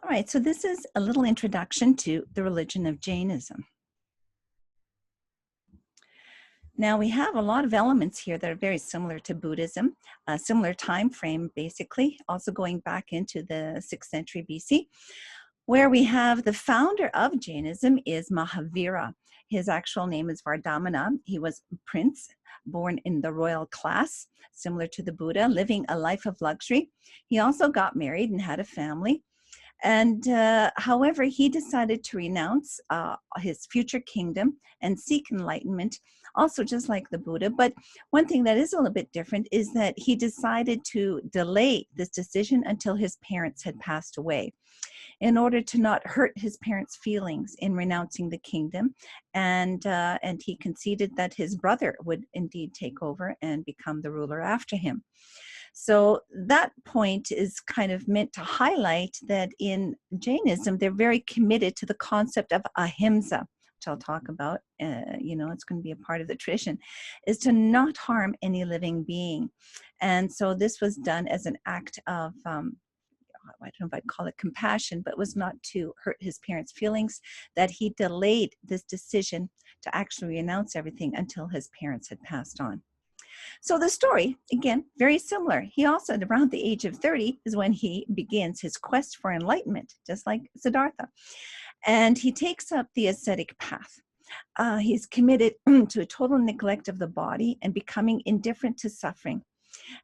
All right, so this is a little introduction to the religion of Jainism. Now we have a lot of elements here that are very similar to Buddhism, a similar time frame basically, also going back into the 6th century BC, where we have the founder of Jainism is Mahavira. His actual name is Vardhamana. He was a prince born in the royal class, similar to the Buddha, living a life of luxury. He also got married and had a family. And however, he decided to renounce his future kingdom and seek enlightenment, also just like the Buddha. But one thing that is a little bit different is that he decided to delay this decision until his parents had passed away, in order to not hurt his parents' feelings in renouncing the kingdom. And he conceded that his brother would indeed take over and become the ruler after him. So that point is kind of meant to highlight that in Jainism, they're very committed to the concept of ahimsa, which I'll talk about, it's going to be a part of the tradition, is to not harm any living being. And so this was done as an act of, I don't know if I'd call it compassion, but was not to hurt his parents' feelings, that he delayed this decision to actually renounce everything until his parents had passed on. So the story, again, very similar. He also, at around the age of 30, is when he begins his quest for enlightenment, just like Siddhartha. And he takes up the ascetic path. He's committed to a total neglect of the body and becoming indifferent to suffering.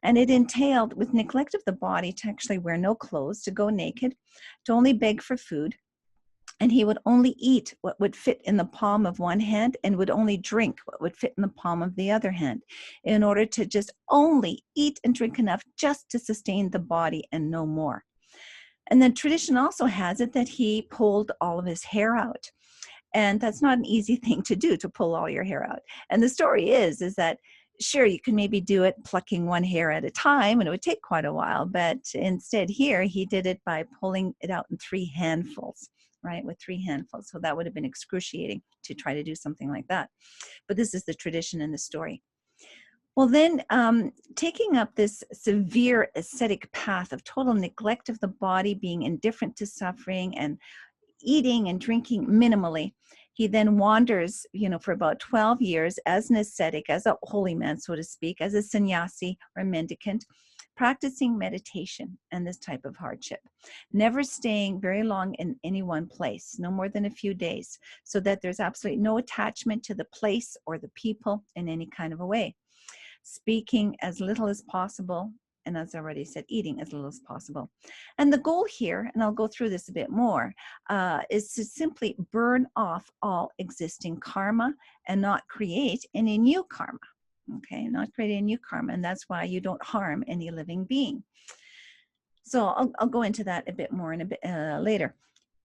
And it entailed, with neglect of the body, to actually wear no clothes, to go naked, to only beg for food. And he would only eat what would fit in the palm of one hand and would only drink what would fit in the palm of the other hand, in order to just only eat and drink enough just to sustain the body and no more. And then tradition also has it that he pulled all of his hair out. And that's not an easy thing to do, to pull all your hair out. And the story is that sure, you can maybe do it plucking one hair at a time, and it would take quite a while. But instead here, he did it by pulling it out in 3 handfuls, right, with 3 handfuls. So that would have been excruciating to try to do something like that. But this is the tradition in the story. Well, then taking up this severe ascetic path of total neglect of the body, being indifferent to suffering, and eating and drinking minimally, he then wanders, for about 12 years as an ascetic, as a holy man, so to speak, as a sannyasi or mendicant, practicing meditation and this type of hardship, never staying very long in any one place, no more than a few days, so that there's absolutely no attachment to the place or the people in any kind of a way. Speaking as little as possible, and as I already said, eating as little as possible. And the goal here, and I'll go through this a bit more, is to simply burn off all existing karma and not create any new karma. Okay, not create any new karma, and that's why you don't harm any living being. So I'll go into that a bit more in a bit later.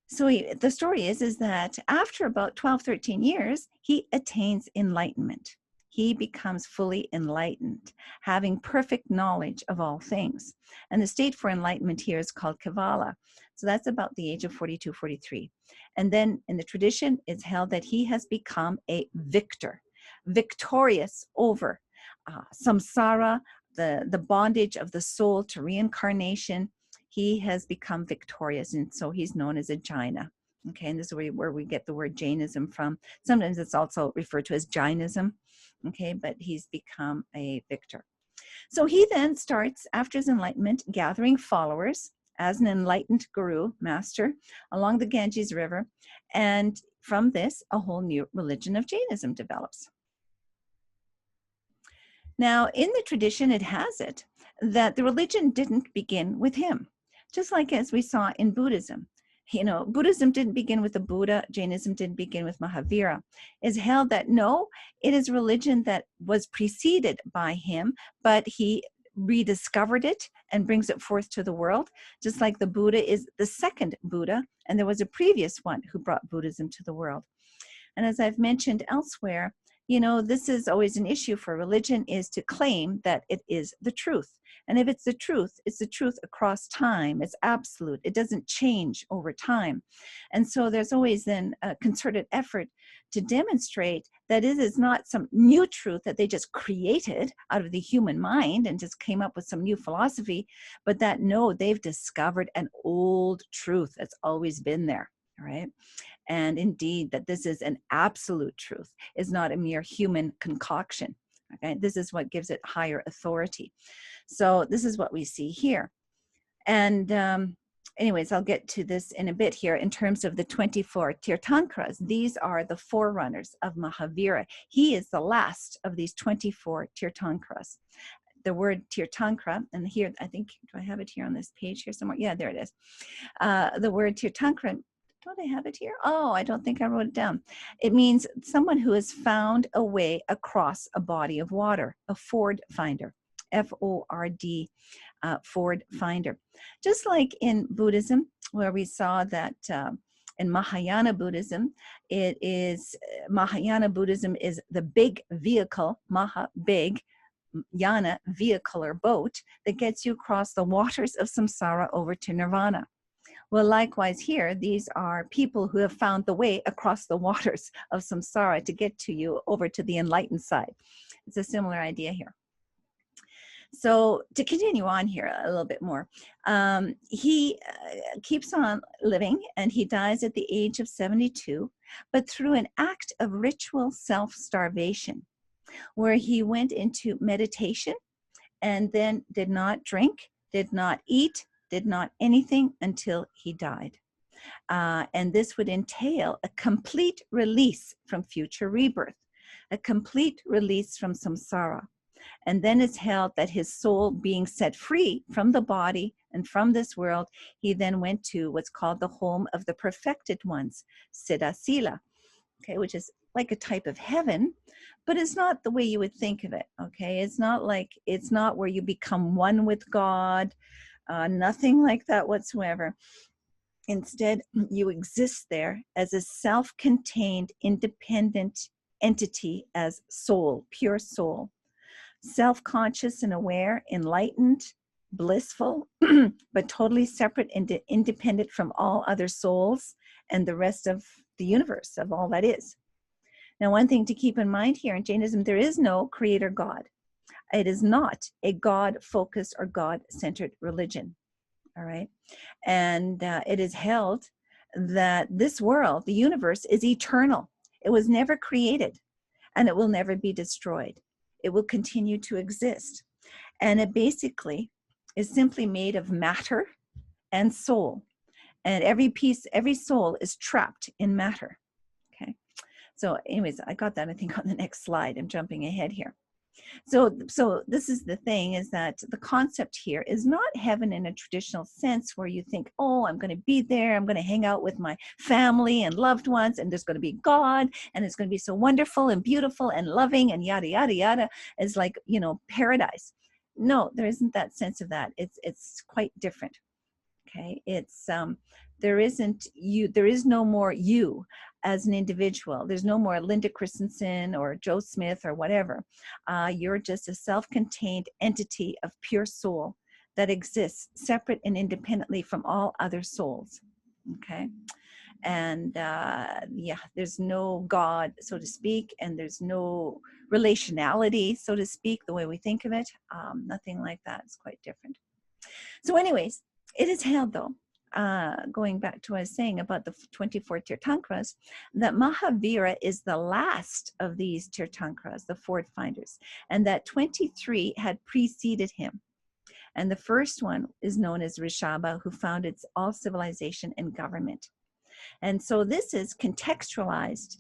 So the story is that after about 12, 13 years, he attains enlightenment. He becomes fully enlightened, having perfect knowledge of all things. And the state for enlightenment here is called Kevala. So that's about the age of 42, 43. And then in the tradition, it's held that he has become a victor, victorious over samsara, the bondage of the soul to reincarnation. He has become victorious, and so he's known as a Jaina. Okay, and this is where we get the word Jainism from. Sometimes it's also referred to as Jainism. Okay, but he's become a victor. So he then starts, after his enlightenment, gathering followers as an enlightened guru, master, along the Ganges River. And from this, a whole new religion of Jainism develops. Now, in the tradition, it has it that the religion didn't begin with him, just like as we saw in Buddhism. Buddhism didn't begin with the Buddha. Jainism didn't begin with Mahavira. It's held that no, it is a religion that was preceded by him, but he rediscovered it and brings it forth to the world, just like the Buddha is the second Buddha, and there was a previous one who brought Buddhism to the world. And as I've mentioned elsewhere, you know, this is always an issue for religion, is to claim that it is the truth. And if it's the truth across time. It's absolute. It doesn't change over time. And so there's always then a concerted effort to demonstrate that it is not some new truth that they just created out of the human mind and just came up with some new philosophy, but that no, they've discovered an old truth that's always been there, right? And indeed, that this is an absolute truth, is not a mere human concoction. Okay, this is what gives it higher authority. So this is what we see here. And anyways, I'll get to this in a bit here in terms of the 24 Tirthankras. These are the forerunners of Mahavira. He is the last of these 24 Tirthankras. The word Tirthankra, and here, I think, do I have it here on this page here somewhere? Yeah, there it is. The word Tirthankra, don't I have it here? Oh, I don't think I wrote it down. It means someone who has found a way across a body of water, a ford finder, F-O-R-D, ford finder. Just like in Buddhism, where we saw that in Mahayana Buddhism, Mahayana Buddhism is the big vehicle, Maha, big, Yana, vehicle or boat, that gets you across the waters of samsara over to nirvana. Well, likewise here, these are people who have found the way across the waters of samsara to get to you over to the enlightened side. It's a similar idea here. So to continue on here a little bit more, he keeps on living, and he dies at the age of 72, but through an act of ritual self-starvation, where he went into meditation and then did not drink, did not eat, did not anything until he died. And this would entail a complete release from future rebirth, a complete release from samsara. And then it's held that his soul being set free from the body and from this world, he then went to what's called the home of the perfected ones, Siddhasila, okay, which is like a type of heaven, but it's not the way you would think of it, okay? It's not where you become one with God, nothing like that whatsoever. Instead, you exist there as a self-contained, independent entity, as soul, pure soul, self-conscious and aware, enlightened, blissful, but totally separate and independent from all other souls and the rest of the universe, of all that is. Now, one thing to keep in mind here in Jainism, there is no creator God. It is not a God-focused or God-centered religion, all right? And it is held that this world, the universe, is eternal. It was never created, and it will never be destroyed. It will continue to exist. And it basically is simply made of matter and soul. And every soul is trapped in matter, okay? So anyways, I got that, I think, on the next slide. I'm jumping ahead here. So this is the thing, is that the concept here is not heaven in a traditional sense where you think, oh, I'm going to be there, I'm going to hang out with my family and loved ones, and there's going to be God, and it's going to be so wonderful and beautiful and loving and yada, yada, yada, is like, you know, paradise. No, there isn't that sense of that. It's quite different. Okay, it's there is no more you as an individual. There's no more Linda Christensen or Joe Smith or whatever. You're just a self-contained entity of pure soul that exists separate and independently from all other souls. Okay, and yeah, there's no God, so to speak, and there's no relationality, so to speak, the way we think of it. Nothing like that. It's quite different. So anyways, it is held, though, going back to what I was saying about the 24 Tirthankras, that Mahavira is the last of these Tirthankras, the ford finders, and that 23 had preceded him. And the first one is known as Rishabha, who founded all civilization and government. And so this is contextualized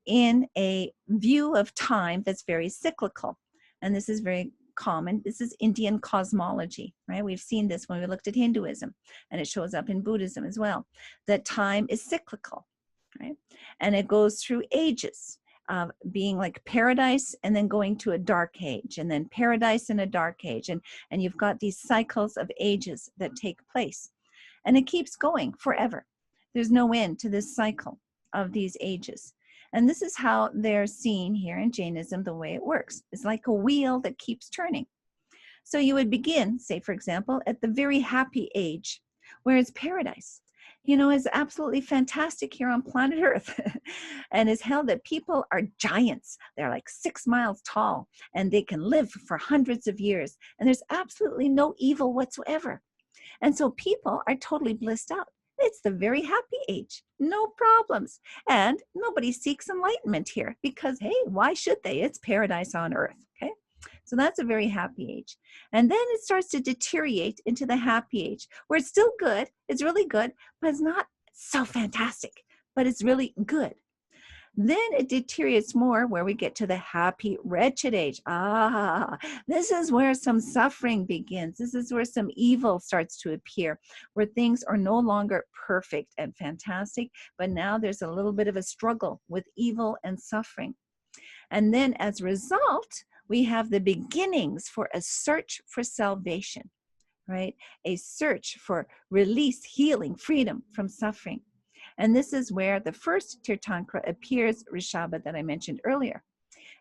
in a view of time that's very cyclical. And this is very common. This is Indian cosmology, right? We've seen this when we looked at Hinduism, and it shows up in Buddhism as well, that time is cyclical, right? And it goes through ages of being like paradise and then going to a dark age, and then paradise and a dark age. And you've got these cycles of ages that take place, and it keeps going forever. There's no end to this cycle of these ages. And this is how they're seen here in Jainism, the way it works. It's like a wheel that keeps turning. So you would begin, say, for example, at the very happy age, where it's paradise. You know, it's absolutely fantastic here on planet Earth. And it's held that people are giants. They're like 6 miles tall, and they can live for hundreds of years. And there's absolutely no evil whatsoever. And so people are totally blissed out. It's the very happy age, no problems. And nobody seeks enlightenment here because, hey, why should they? It's paradise on earth, okay? So that's a very happy age. And then it starts to deteriorate into the happy age, where it's still good, it's really good, but it's not so fantastic, but it's really good. Then it deteriorates more where we get to the happy, wretched age. This is where some suffering begins. This is where some evil starts to appear, where things are no longer perfect and fantastic, but now there's a little bit of a struggle with evil and suffering. And then as a result, we have the beginnings for a search for salvation, right? A search for release, healing, freedom from suffering. And this is where the first Tirthankara appears, Rishabha, that I mentioned earlier.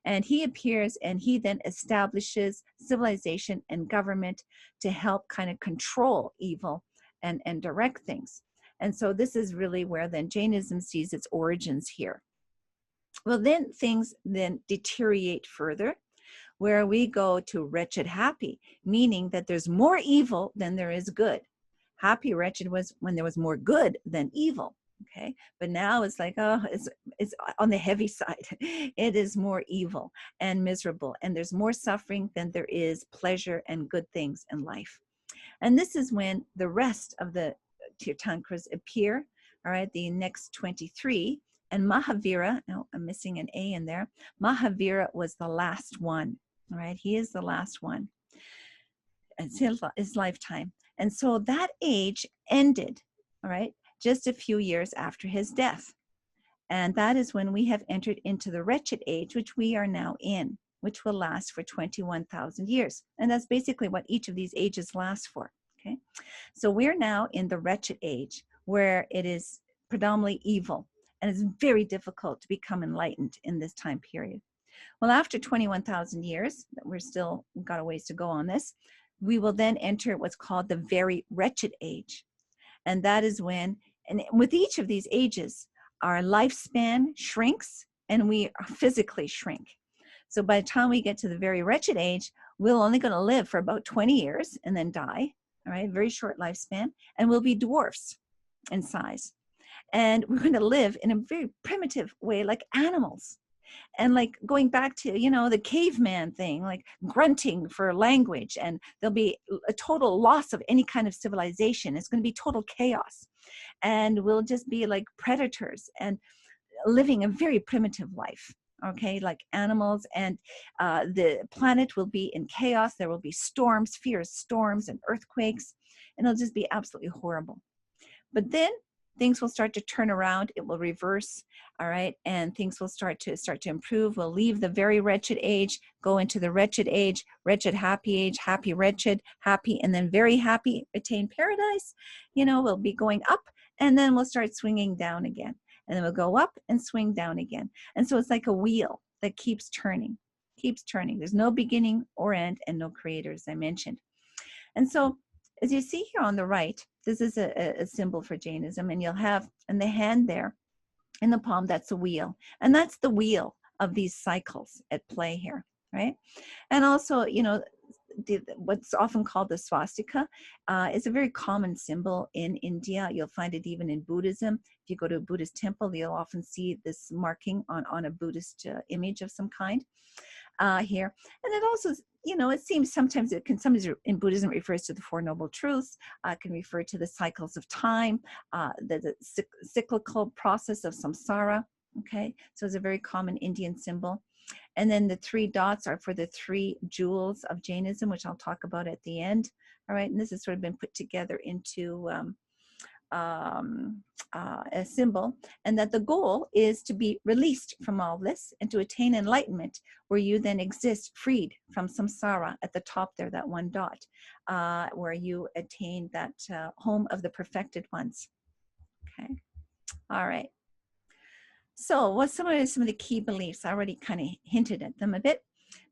And he appears and he then establishes civilization and government to help kind of control evil and direct things. And so this is really where then Jainism sees its origins here. Well, then things then deteriorate further, where we go to wretched happy, meaning that there's more evil than there is good. Happy wretched was when there was more good than evil. Okay, but now it's like, oh, it's on the heavy side. It is more evil and miserable, and there's more suffering than there is pleasure and good things in life. And this is when the rest of the Tirthankaras appear, all right, the next 23. And Mahavira, oh, I'm missing an A in there. Mahavira was the last one, all right? He is the last one. It's his lifetime. And so that age ended, all right, just a few years after his death. And that is when we have entered into the wretched age, which we are now in, which will last for 21,000 years. And that's basically what each of these ages lasts for, okay? So we're now in the wretched age, where it is predominantly evil, and it's very difficult to become enlightened in this time period. Well, after 21,000 years, we're still got a ways to go on this, we will then enter what's called the very wretched age. And that is when, and with each of these ages, our lifespan shrinks and we physically shrink. So by the time we get to the very wretched age, we're only going to live for about 20 years and then die, all right, very short lifespan, and we'll be dwarfs in size. And we're going to live in a very primitive way, like animals. And like going back to, you know, the caveman thing, like grunting for language, and there'll be a total loss of any kind of civilization. It's going to be total chaos. And we'll just be like predators and living a very primitive life, okay, like animals. And the planet will be in chaos. There will be storms, fierce storms and earthquakes, and it'll just be absolutely horrible. But then things will start to turn around. It will reverse, all right, and things will start to improve. We'll leave the very wretched age, go into the wretched age, wretched happy age, happy wretched, happy, and then very happy, attain paradise. You know, we'll be going up, and then we'll start swinging down again, and then we'll go up and swing down again. And so it's like a wheel that keeps turning, keeps turning. There's no beginning or end, and no creator, as I mentioned. And so as you see here on the right, this is a symbol for Jainism, and you'll have in the hand there, in the palm, that's a wheel. And that's the wheel of these cycles at play here, right? And also, you know, what's often called the swastika is a very common symbol in India. You'll find it even in Buddhism. If you go to a Buddhist temple, you'll often see this marking on a Buddhist image of some kind here. And it also, you know, it seems sometimes sometimes in Buddhism it refers to the Four Noble Truths, can refer to the cycles of time, the cyclical process of samsara, okay? So it's a very common Indian symbol. And then the 3 dots are for the 3 jewels of Jainism, which I'll talk about at the end, all right? And this has sort of been put together into a symbol, and that the goal is to be released from all this and to attain enlightenment, where you then exist freed from samsara at the top there, that 1 dot, where you attain that home of the perfected ones. Okay, all right. So what's some of the key beliefs? I already kind of hinted at them a bit,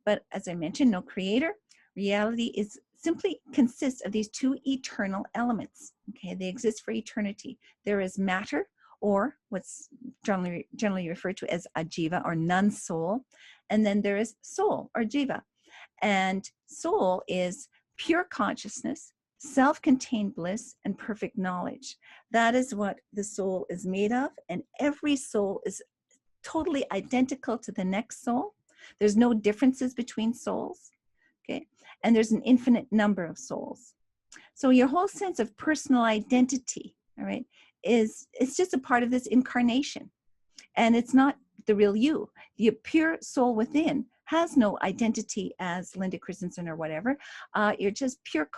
but as I mentioned, no creator. Reality is simply consists of these two eternal elements. Okay, they exist for eternity. There is matter, or what's generally referred to as Ajiva or non-soul, and then there is soul or Jiva. And soul is pure consciousness, self-contained bliss, and perfect knowledge. That is what the soul is made of, and every soul is totally identical to the next soul. There's no differences between souls, okay? And there's an infinite number of souls. So your whole sense of personal identity, all right, it's just a part of this incarnation. And it's not the real you. The pure soul within has no identity as Linda Christensen or whatever. You're just pure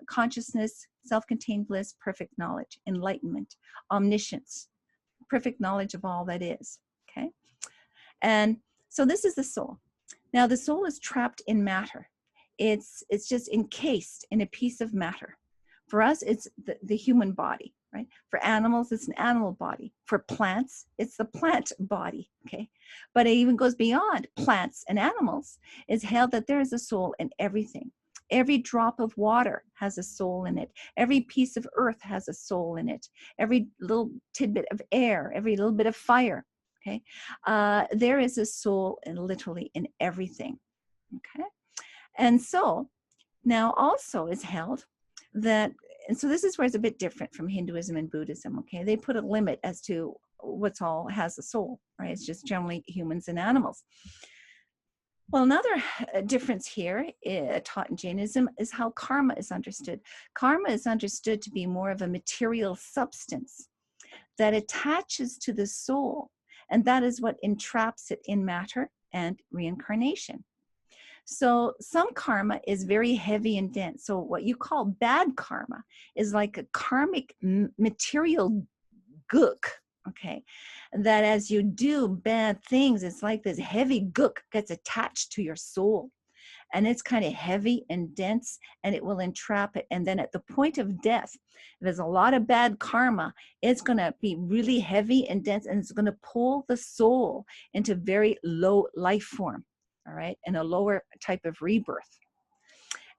consciousness, self-contained bliss, perfect knowledge, enlightenment, omniscience, perfect knowledge of all that is, okay? And so this is the soul. Now the soul is trapped in matter. It's just encased in a piece of matter. For us, it's the human body, right? For animals, it's an animal body. For plants, it's the plant body, okay? But it even goes beyond plants and animals. It's held that there is a soul in everything. Every drop of water has a soul in it. Every piece of earth has a soul in it. Every little tidbit of air, every little bit of fire, okay? There is a soul literally in everything, okay? And so now also is held that, and so this is where it's a bit different from Hinduism and Buddhism, okay? They put a limit as to what's all has a soul, right? It's just generally humans and animals. Well, another difference here taught in Jainism is how karma is understood. Karma is understood to be more of a material substance that attaches to the soul, and that is what entraps it in matter and reincarnation. So some karma is very heavy and dense. So what you call bad karma is like a karmic material gook, okay? That as you do bad things, it's like this heavy gook gets attached to your soul. And it's kind of heavy and dense, and it will entrap it. And then at the point of death, if there's a lot of bad karma, it's going to be really heavy and dense, and it's going to pull the soul into very low life form, all right, and a lower type of rebirth.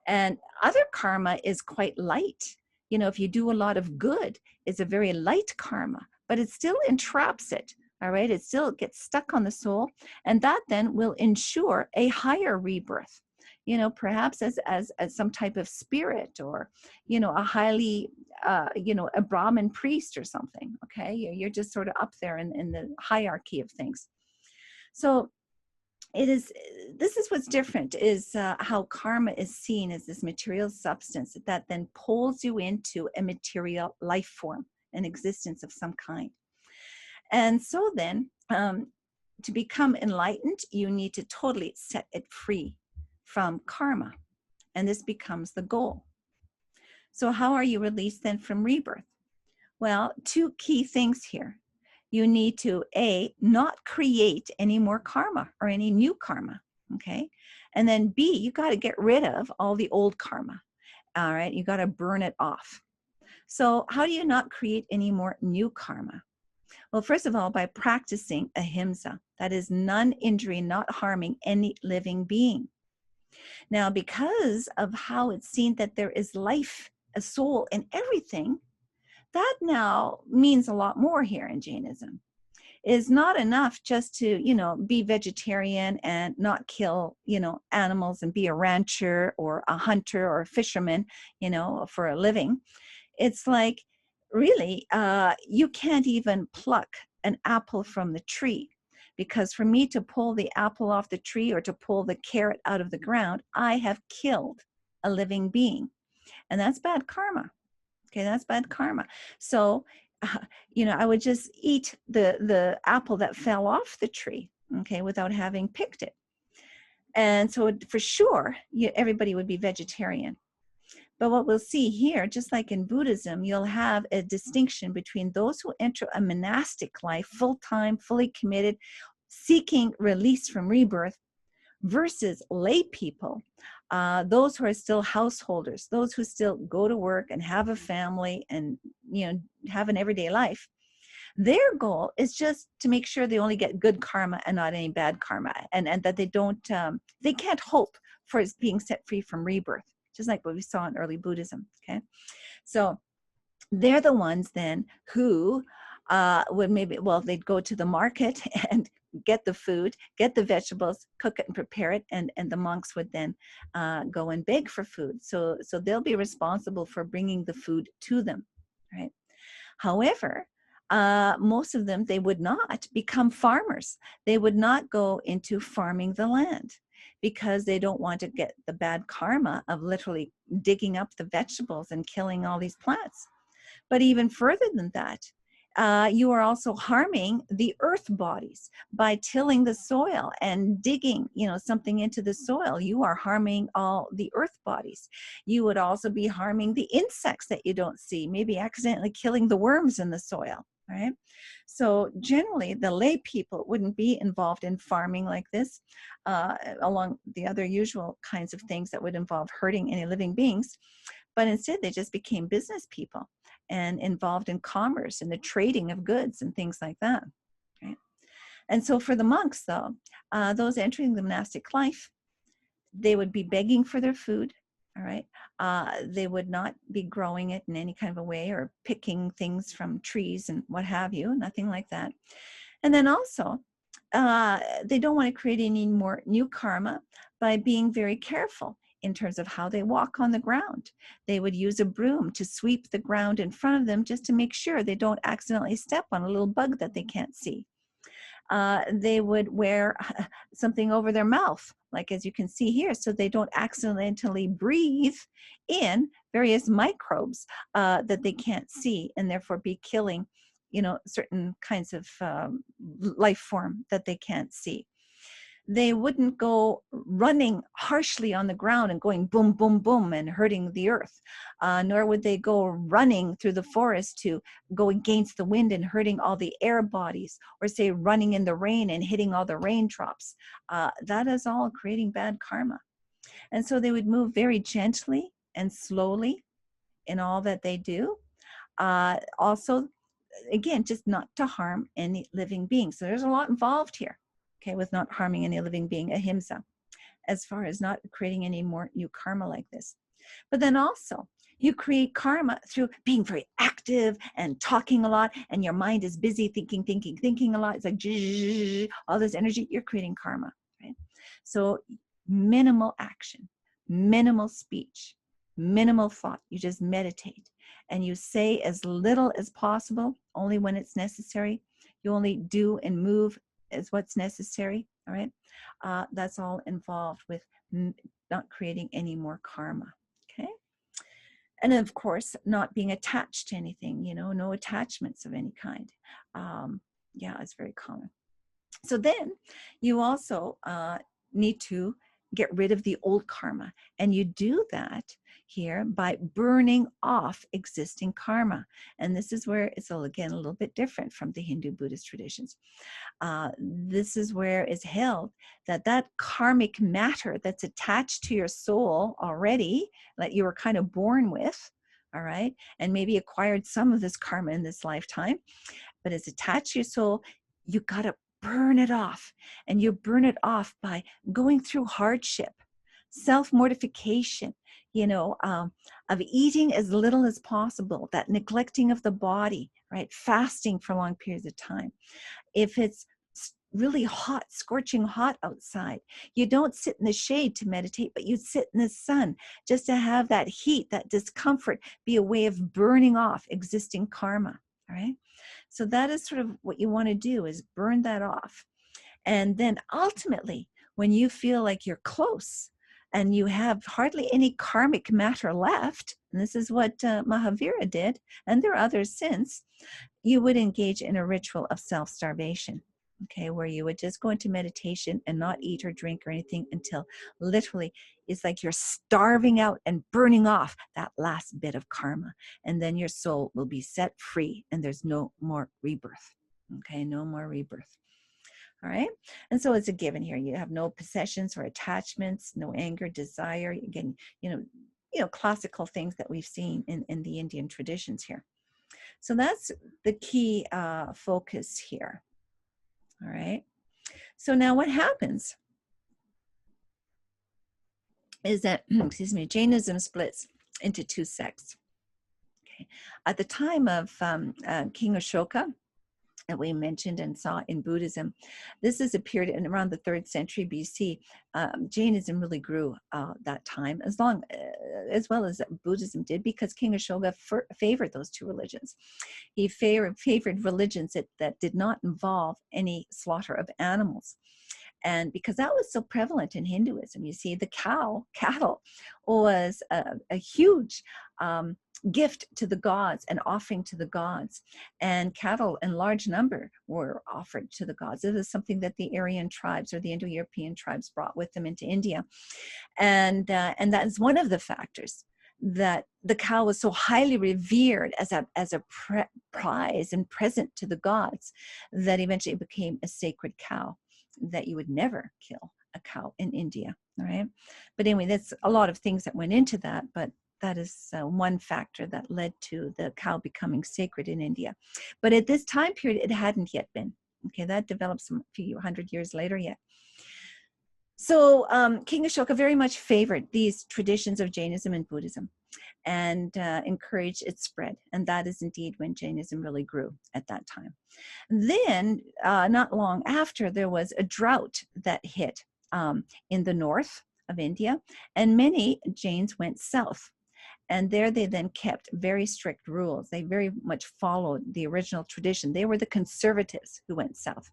And other karma is quite light. You know, if you do a lot of good, it's a very light karma, but it still entraps it. All right, it still gets stuck on the soul, and that then will ensure a higher rebirth. You know, perhaps as some type of spirit, or, you know, a highly, you know, a Brahmin priest or something. Okay, you're just sort of up there in the hierarchy of things. So this is what's different, is how karma is seen as this material substance that then pulls you into a material life form, an existence of some kind. And so then, to become enlightened, you need to totally set it free from karma. And this becomes the goal. So how are you released then from rebirth? Well, two key things here. You need to, A, not create any more karma or any new karma, okay? And then B, you got to get rid of all the old karma, all right? You got to burn it off. So how do you not create any more new karma? Well, first of all, by practicing ahimsa, that is non-injury, not harming any living being. Now, because of how it's seen that there is life, a soul in everything, that now means a lot more here in Jainism. It's not enough just to, you know, be vegetarian and not kill, you know, animals and be a rancher or a hunter or a fisherman, you know, for a living. It's like, really, you can't even pluck an apple from the tree, because for me to pull the apple off the tree or to pull the carrot out of the ground, I have killed a living being. And that's bad karma. Okay, that's bad karma. So, you know, I would just eat the apple that fell off the tree, okay, without having picked it. And so for sure, everybody would be vegetarian. But what we'll see here, just like in Buddhism, you'll have a distinction between those who enter a monastic life, full-time, fully committed, seeking release from rebirth, versus lay people, those who are still householders, those who still go to work and have a family and, you know, have an everyday life. Their goal is just to make sure they only get good karma and not any bad karma, and that they don't, they can't hope for being set free from rebirth, just like what we saw in early Buddhism. Okay, so they're the ones then who would maybe, well, they'd go to the market and get the food, get the vegetables, cook it and prepare it, and the monks would then go and beg for food. So they'll be responsible for bringing the food to them, right? However, most of them, they would not become farmers. They would not go into farming the land because they don't want to get the bad karma of literally digging up the vegetables and killing all these plants. But even further than that, you are also harming the earth bodies by tilling the soil and digging, something into the soil. You are harming all the earth bodies. You would also be harming the insects that you don't see, maybe accidentally killing the worms in the soil, right? So generally, the lay people wouldn't be involved in farming like this, along the other usual kinds of things that would involve hurting any living beings. But instead, they just became business people and involved in commerce and the trading of goods and things like that. Right? And so for the monks, though, those entering the monastic life, they would be begging for their food. All right. They would not be growing it in any kind of a way or picking things from trees and what have you, nothing like that. And then also, they don't want to create any more new karma by being very careful in terms of how they walk on the ground. They would use a broom to sweep the ground in front of them just to make sure they don't accidentally step on a little bug that they can't see. They would wear something over their mouth, like as you can see here, so they don't accidentally breathe in various microbes that they can't see and therefore be killing, certain kinds of life form that they can't see. They wouldn't go running harshly on the ground and going boom, boom, boom and hurting the earth, nor would they go running through the forest to go against the wind and hurting all the air bodies, or say running in the rain and hitting all the raindrops. That is all creating bad karma. And so they would move very gently and slowly in all that they do. Also, again, just not to harm any living being. So there's a lot involved here, okay, with not harming any living being, ahimsa, as far as not creating any more new karma like this. But then also, you create karma through being very active and talking a lot, and your mind is busy thinking a lot. It's like all this energy, you're creating karma, right? So minimal action, minimal speech, minimal thought. You just meditate and you say as little as possible, only when it's necessary. You only do and move as what's necessary, all right? That's all involved with not creating any more karma, okay? And of course, not being attached to anything, no attachments of any kind. Yeah, it's very common. So then you also need to get rid of the old karma. And you do that here by burning off existing karma. And this is where it's, again, a little bit different from the Hindu Buddhist traditions. This is where it's held that karmic matter that's attached to your soul already, that you were kind of born with, all right, and maybe acquired some of this karma in this lifetime, but it's attached to your soul, you got to burn it off. And you burn it off by going through hardship, self-mortification, of eating as little as possible, that neglecting of the body, right? Fasting for long periods of time. If it's really hot, scorching hot outside, you don't sit in the shade to meditate, but you sit in the sun just to have that heat, that discomfort be a way of burning off existing karma, all right? So that is sort of what you want to do, is burn that off. And then ultimately, when you feel like you're close and you have hardly any karmic matter left, and this is what Mahavira did, and there are others since, you would engage in a ritual of self-starvation, okay, where you would just go into meditation and not eat or drink or anything until literally it's like you're starving out and burning off that last bit of karma. And then your soul will be set free and there's no more rebirth, okay, no more rebirth. All right. And so it's a given here. You have no possessions or attachments, no anger, desire. Again, classical things that we've seen in the Indian traditions here. So that's the key focus here. All right. So now what happens is that, excuse me, Jainism splits into two sects. Okay. At the time of King Ashoka, that we mentioned and saw in Buddhism, this is a period in around the 3rd century BC. Jainism really grew that time, as well as Buddhism did, because King Ashoka favored those two religions. He favored religions that did not involve any slaughter of animals. And because that was so prevalent in Hinduism, you see, the cattle was a huge gift to the gods, an offering to the gods. And cattle in large number were offered to the gods. It was something that the Aryan tribes or the Indo-European tribes brought with them into India. And that is one of the factors that the cow was so highly revered as a prize and present to the gods, that eventually it became a sacred cow, that you would never kill a cow in India. All right. But anyway, that's a lot of things that went into that, but that is one factor that led to the cow becoming sacred in India. But at this time period, it hadn't yet been. Okay, that developed some few hundred years later yet. So King Ashoka very much favored these traditions of Jainism and Buddhism, and encouraged its spread. And that is indeed when Jainism really grew at that time. Then, not long after, there was a drought that hit in the north of India, and many Jains went south. And there they then kept very strict rules. They very much followed the original tradition. They were the conservatives who went south.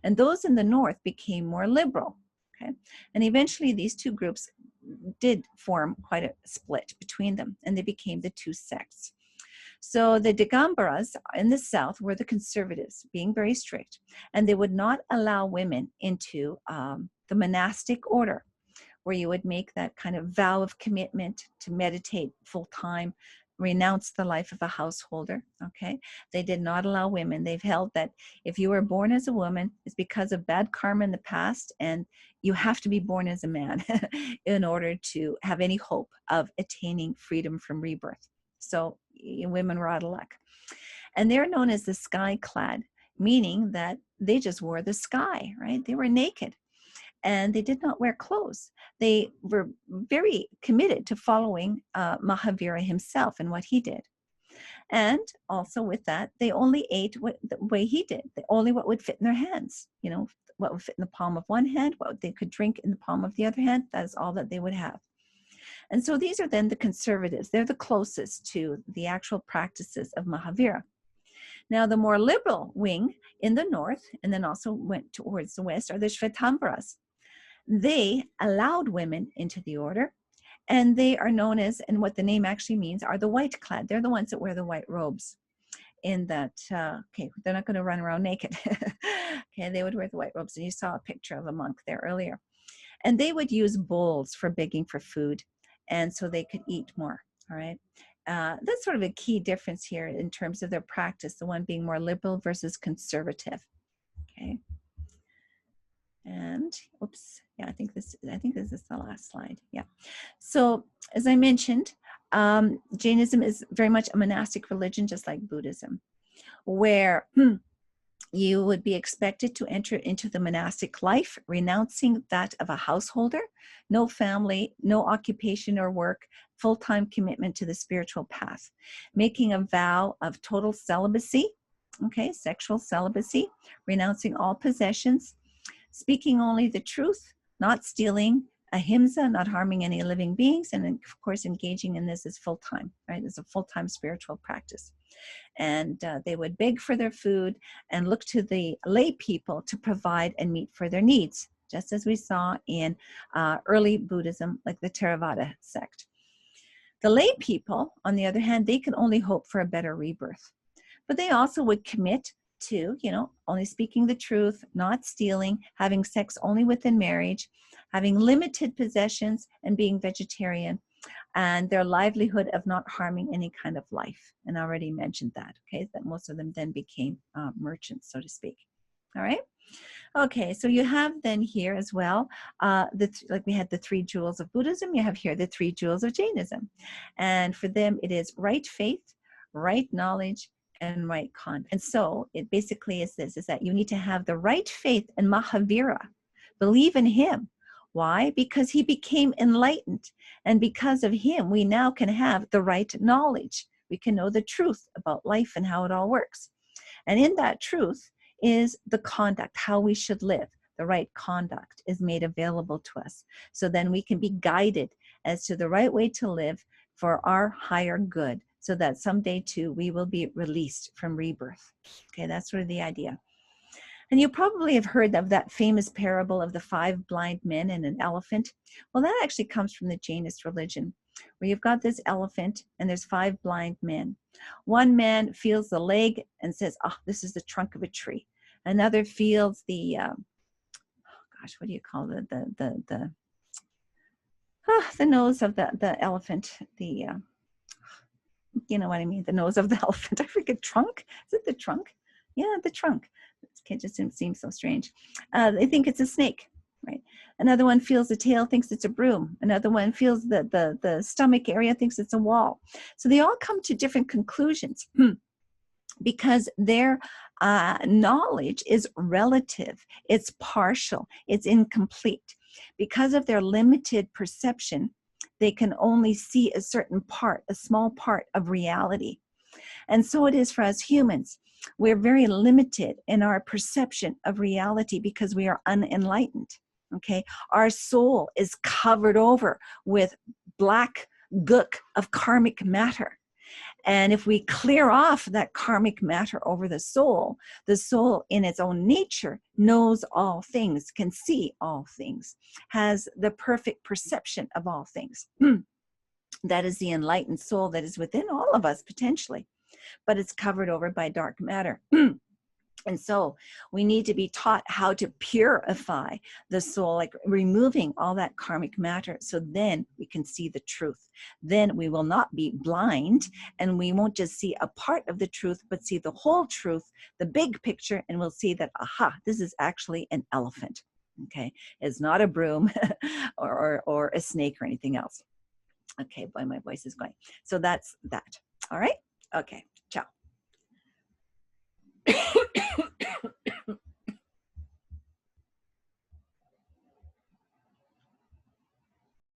And those in the north became more liberal. Okay? And eventually these two groups did form quite a split between them, and they became the two sects. So the Digambaras in the south were the conservatives, being very strict, and they would not allow women into the monastic order, where you would make that kind of vow of commitment to meditate full time, renounce the life of a householder. Okay, they did not allow women. They've held that if you were born as a woman, it's because of bad karma in the past, and you have to be born as a man in order to have any hope of attaining freedom from rebirth. So women were out of luck. And they're known as the sky-clad, meaning that they just wore the sky, right? They were naked. And they did not wear clothes. They were very committed to following Mahavira himself and what he did. And also with that, they only ate the way he did. Only what would fit in their hands. You know, what would fit in the palm of one hand, what they could drink in the palm of the other hand. That is all that they would have. And so these are then the conservatives. They're the closest to the actual practices of Mahavira. Now, the more liberal wing in the north, and then also went towards the west, are the Shvetambaras. They allowed women into the order, and they are known as, and what the name actually means, are the white-clad. They're the ones that wear the white robes. In that, okay, they're not going to run around naked. Okay, they would wear the white robes, and you saw a picture of a monk there earlier. And they would use bowls for begging for food, and so they could eat more, all right? That's sort of a key difference here in terms of their practice, the one being more liberal versus conservative, okay? And oops, yeah, I think this is the last slide. Yeah. So as I mentioned, Jainism is very much a monastic religion, just like Buddhism, where you would be expected to enter into the monastic life, renouncing that of a householder, no family, no occupation or work, full-time commitment to the spiritual path, making a vow of total celibacy, okay, sexual celibacy, renouncing all possessions, speaking only the truth, not stealing, ahimsa, not harming any living beings, and of course engaging in this is full-time, right? It's a full-time spiritual practice. And they would beg for their food and look to the lay people to provide and meet for their needs, just as we saw in early Buddhism, like the Theravada sect. The lay people, on the other hand, they can only hope for a better rebirth, but they also would commit to, you know, only speaking the truth, not stealing, having sex only within marriage, having limited possessions, and being vegetarian, and their livelihood of not harming any kind of life. And I already mentioned that, okay, that most of them then became merchants, so to speak. All right. Okay, so you have then here as well, like we had the 3 jewels of Buddhism, you have here the 3 jewels of Jainism. And for them, it is right faith, right knowledge, and right conduct. And so it basically is this, is that you need to have the right faith in Mahavira. Believe in him. Why? Because he became enlightened. And because of him, we now can have the right knowledge. We can know the truth about life and how it all works. And in that truth is the conduct, how we should live. The right conduct is made available to us. So then we can be guided as to the right way to live for our higher good, so that someday too we will be released from rebirth. Okay, that's sort of the idea. And you probably have heard of that famous parable of the 5 blind men and an elephant. Well, that actually comes from the Jainist religion, where you've got this elephant and there's 5 blind men. One man feels the leg and says, oh, this is the trunk of a tree. Another feels the, what do you call it? The nose of the elephant, you know what I mean, the nose of the elephant. I forget, trunk? Is it the trunk? Yeah, the trunk. It just seems so strange. They think it's a snake, right? Another one feels the tail, thinks it's a broom. Another one feels the stomach area, thinks it's a wall. So they all come to different conclusions because their knowledge is relative, it's partial, it's incomplete. Because of their limited perception, they can only see a certain part, a small part of reality. And so it is for us humans. We're very limited in our perception of reality because we are unenlightened, okay? Our soul is covered over with black gook of karmic matter. And if we clear off that karmic matter over the soul in its own nature knows all things, can see all things, has the perfect perception of all things. That is the enlightened soul that is within all of us potentially, but it's covered over by dark matter. And so we need to be taught how to purify the soul, like removing all that karmic matter. So then we can see the truth. Then we will not be blind, and we won't just see a part of the truth, but see the whole truth, the big picture, and we'll see that, aha, this is actually an elephant. Okay, it's not a broom or a snake or anything else. Okay, boy, my voice is going. So that's that. All right. Okay.